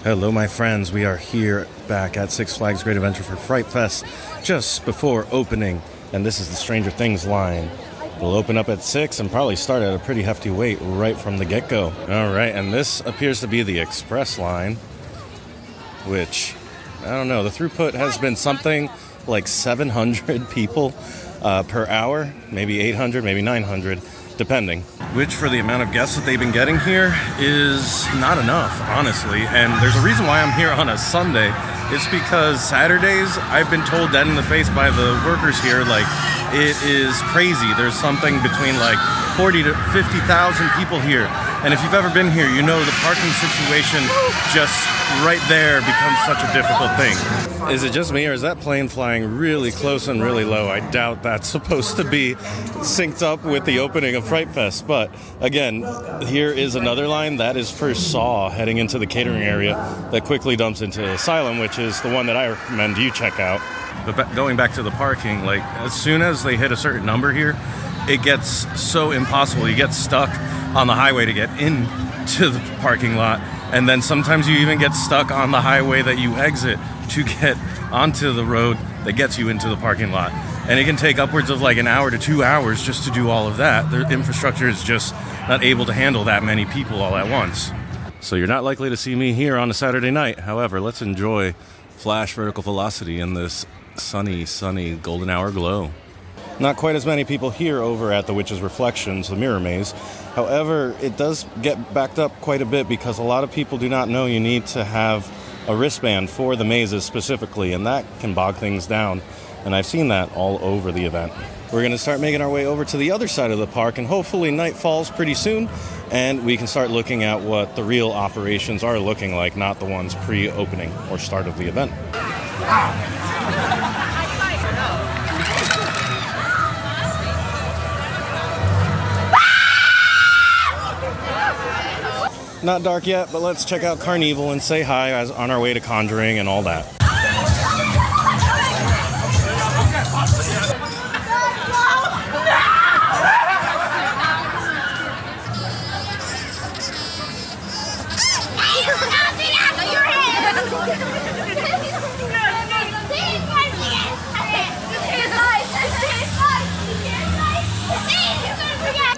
Hello my friends, we are here back at Six Flags Great Adventure for Fright Fest just before opening, and this is the Stranger Things line. We'll open up at 6 and probably start at a pretty hefty wait right from the get-go. Alright, and this appears to be the express line, which, I don't know, the throughput has been something like 700 people per hour, maybe 800, maybe 900, depending. Which, for the amount of guests that they've been getting here, is not enough, honestly. And there's a reason why I'm here on a Sunday. It's because Saturdays, I've been told dead in the face by the workers here, like, it is crazy. There's something between like 40 to 50,000 people here. And if you've ever been here, you know the parking situation just right there becomes such a difficult thing. Is it just me, or is that plane flying really close and really low? I doubt that's supposed to be synced up with the opening of Fright Fest. But again, here is another line that is for Saw heading into the catering area that quickly dumps into Asylum, which is the one that I recommend you check out. But going back to the parking, like as soon as they hit a certain number here, it gets so impossible. You get stuck on the highway to get into the parking lot, and then sometimes you even get stuck on the highway that you exit to get onto the road that gets you into the parking lot. And it can take upwards of like an hour to 2 hours just to do all of that. The infrastructure is just not able to handle that many people all at once. So you're not likely to see me here on a Saturday night. However, let's enjoy flash vertical velocity in this sunny golden hour glow. Not quite as many people here over at the Witch's Reflections, the Mirror Maze. However, it does get backed up quite a bit because a lot of people do not know you need to have a wristband for the mazes specifically, and that can bog things down. And I've seen that all over the event. We're going to start making our way over to the other side of the park, and hopefully night falls pretty soon, and we can start looking at what the real operations are looking like, not the ones pre-opening or start of the event. Not dark yet, but let's check out Carnival and say hi as on our way to Conjuring and all that.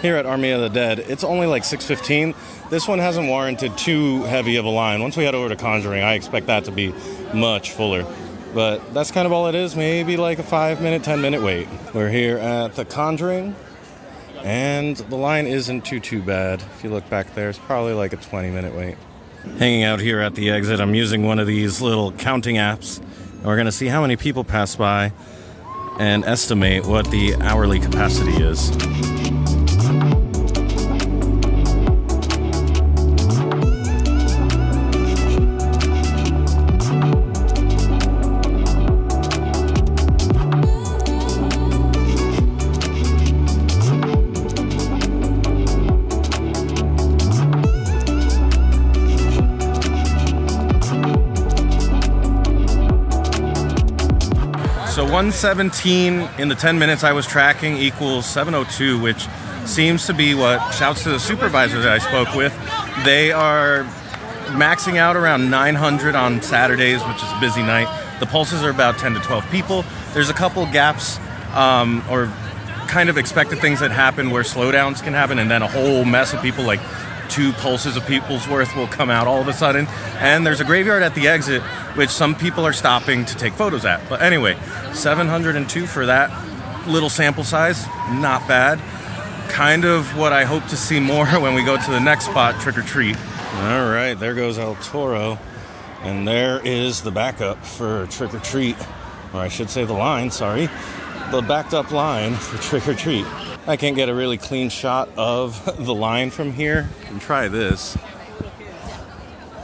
Here at Army of the Dead, it's only like 6:15. This one hasn't warranted too heavy of a line. Once we head over to Conjuring, I expect that to be much fuller. But that's kind of all it is, maybe like a 5-minute, 10-minute wait. We're here at the Conjuring, and the line isn't too bad. If you look back there, it's probably like a 20-minute wait. Hanging out here at the exit, I'm using one of these little counting apps, and we're gonna see how many people pass by and estimate what the hourly capacity is. So 117 in the 10 minutes I was tracking equals 702, which seems to be what, shouts to the supervisor that I spoke with. They are maxing out around 900 on Saturdays, which is a busy night. The pulses are about 10 to 12 people. There's a couple gaps or kind of expected things that happen where slowdowns can happen, and then a whole mess of people, like 2 pulses of people's worth will come out all of a sudden. And there's a graveyard at the exit, which some people are stopping to take photos at. But anyway, 702 for that little sample size, not bad. Kind of what I hope to see more when we go to the next spot, Trick or Treat. All right, there goes El Toro. And there is the backup for Trick or Treat. Or I should say the line, sorry. The backed up line for Trick or Treat. I can't get a really clean shot of the line from here. I can try this.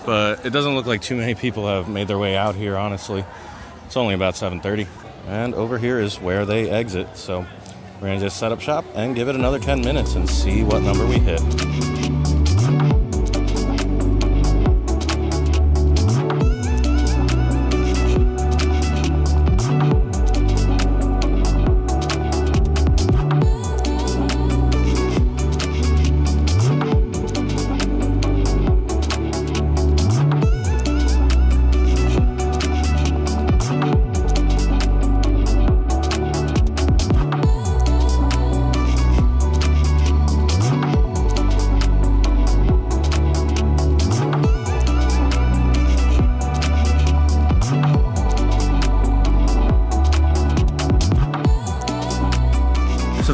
But it doesn't look like too many people have made their way out here, honestly. It's only about 7:30. And over here is where they exit. So we're going to just set up shop and give it another 10 minutes and see what number we hit.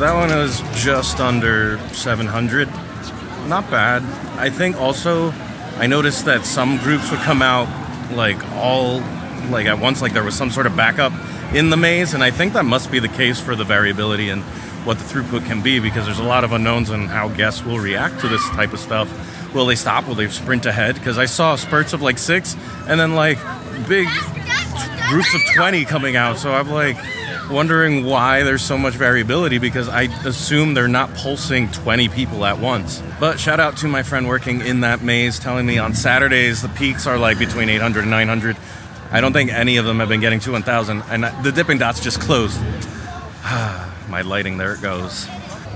that one was just under 700. Not bad. I think also I noticed that some groups would come out like all like at once, like there was some sort of backup in the maze, and I think that must be the case for the variability and what the throughput can be, because there's a lot of unknowns on how guests will react to this type of stuff. Will they stop? Will they sprint ahead? Because I saw spurts of like 6 and then like big groups of 20 coming out, so I'm like wondering why there's so much variability, because I assume they're not pulsing 20 people at once. But shout out to my friend working in that maze telling me on Saturdays the peaks are like between 800 and 900. I don't think any of them have been getting to 1,000, and the Dipping Dots just closed. My lighting, there it goes.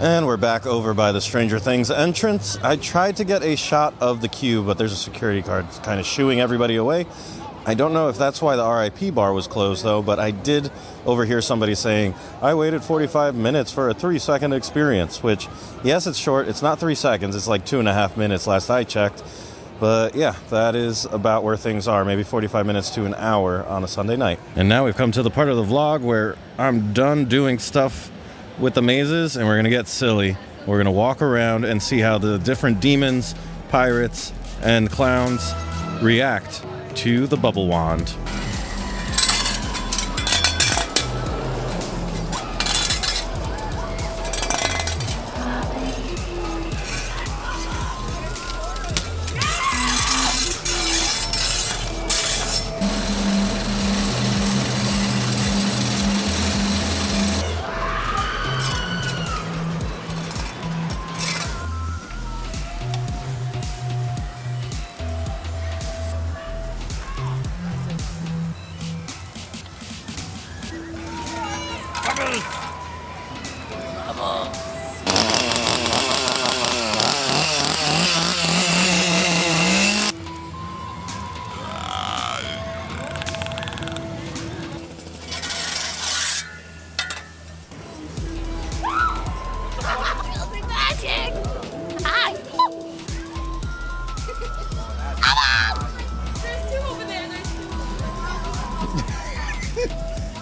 And we're back over by the Stranger Things entrance. I tried to get a shot of the queue, but there's a security guard kind of shooing everybody away. I don't know if that's why the RIP bar was closed, though, but I did overhear somebody saying, I waited 45 minutes for a 3-second experience, which, yes, it's short. It's not 3 seconds. It's like 2.5 minutes last I checked. But yeah, that is about where things are, maybe 45 minutes to an hour on a Sunday night. And now we've come to the part of the vlog where I'm done doing stuff with the mazes, and we're gonna get silly. We're gonna walk around and see how the different demons, pirates, and clowns react to the bubble wand.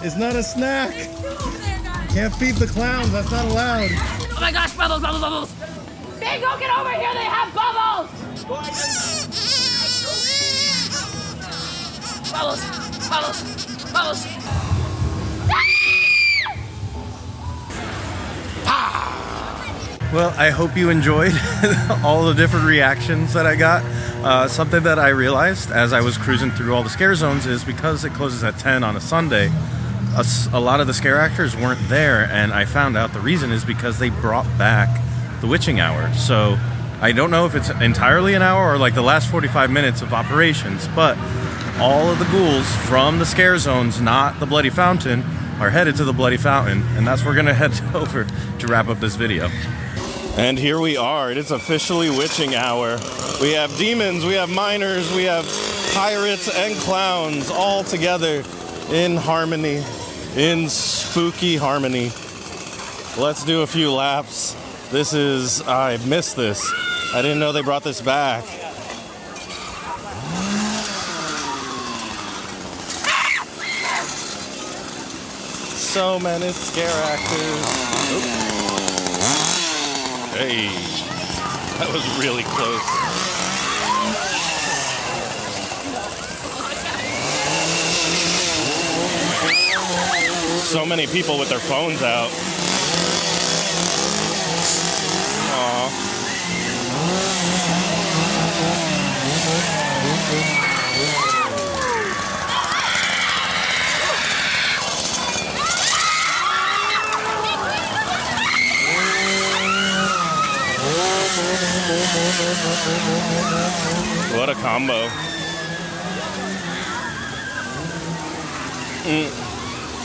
It's not a snack. Can't feed the clowns. That's not allowed. Oh my gosh, bubbles, bubbles, bubbles. Bingo, get over here. They have bubbles. Bubbles, bubbles, bubbles. Well, I hope you enjoyed all the different reactions that I got. Something that I realized as I was cruising through all the scare zones is because it closes at 10 on a Sunday, a lot of the scare actors weren't there, and I found out the reason is because they brought back the witching hour. So I don't know if it's entirely an hour or like the last 45 minutes of operations, but all of the ghouls from the scare zones, not the Bloody Fountain, are headed to the Bloody Fountain, and that's where we're gonna head over to wrap up this video. And here we are. It is officially witching hour. We have demons, we have miners, we have pirates and clowns all together in harmony, in spooky harmony. Let's do a few laps. I missed this. I didn't know they brought this back. So many scare actors. Oops. Hey, that was really close. So many people with their phones out. Aww. What a combo.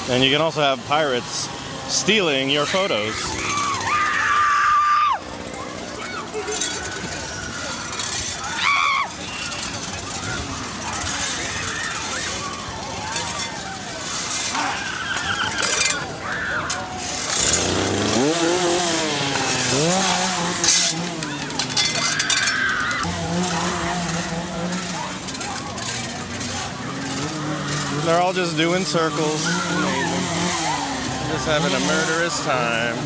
And you can also have pirates stealing your photos. They're all just doing circles. Amazing. Just having a murderous time.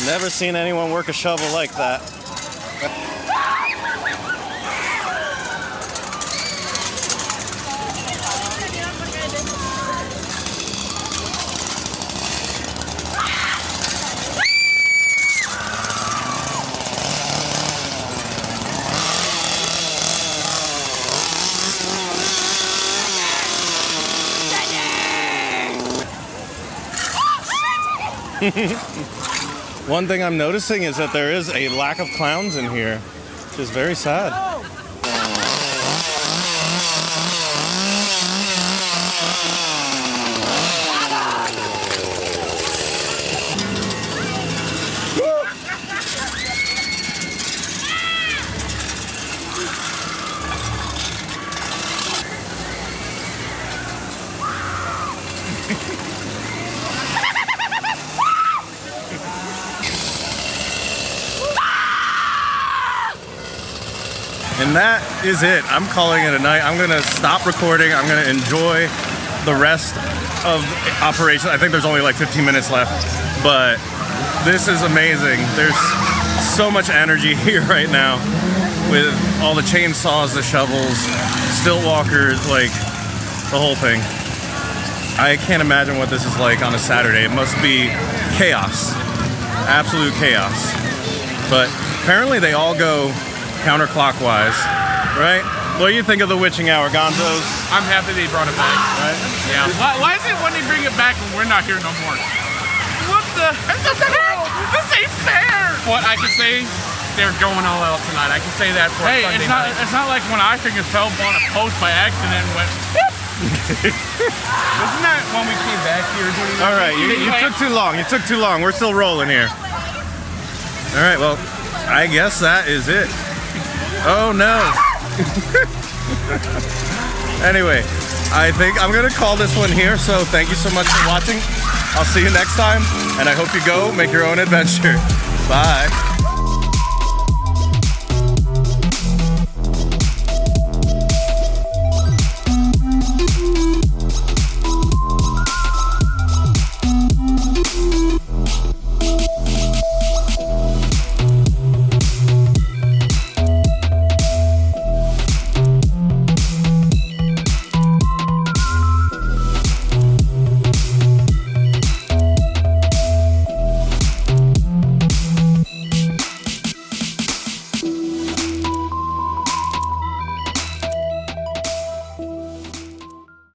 Never seen anyone work a shovel like that. One thing I'm noticing is that there is a lack of clowns in here, which is very sad. And that is it. I'm calling it a night. I'm gonna stop recording. I'm gonna enjoy the rest of operation. I think there's only like 15 minutes left, but this is amazing. There's so much energy here right now with all the chainsaws, the shovels, stilt walkers, like the whole thing. I can't imagine what this is like on a Saturday. It must be chaos, absolute chaos. But apparently they all go counterclockwise, right? What do you think of the witching hour, Gonzos? I'm happy they brought it back. Right? Yeah. Why is it when they bring it back when we're not here no more? What the heck? This ain't fair! What I can say, they're going all out tonight. I can say that for Sunday night. It's not like when I fingers fell on a post by accident and went, wasn't that when we came back here? All right, you took too long. You took too long. We're still rolling here. All right, well, I guess that is it. Oh no. Anyway, I think I'm gonna call this one here. So thank you so much for watching. I'll see you next time, and I hope you go make your own adventure. Bye.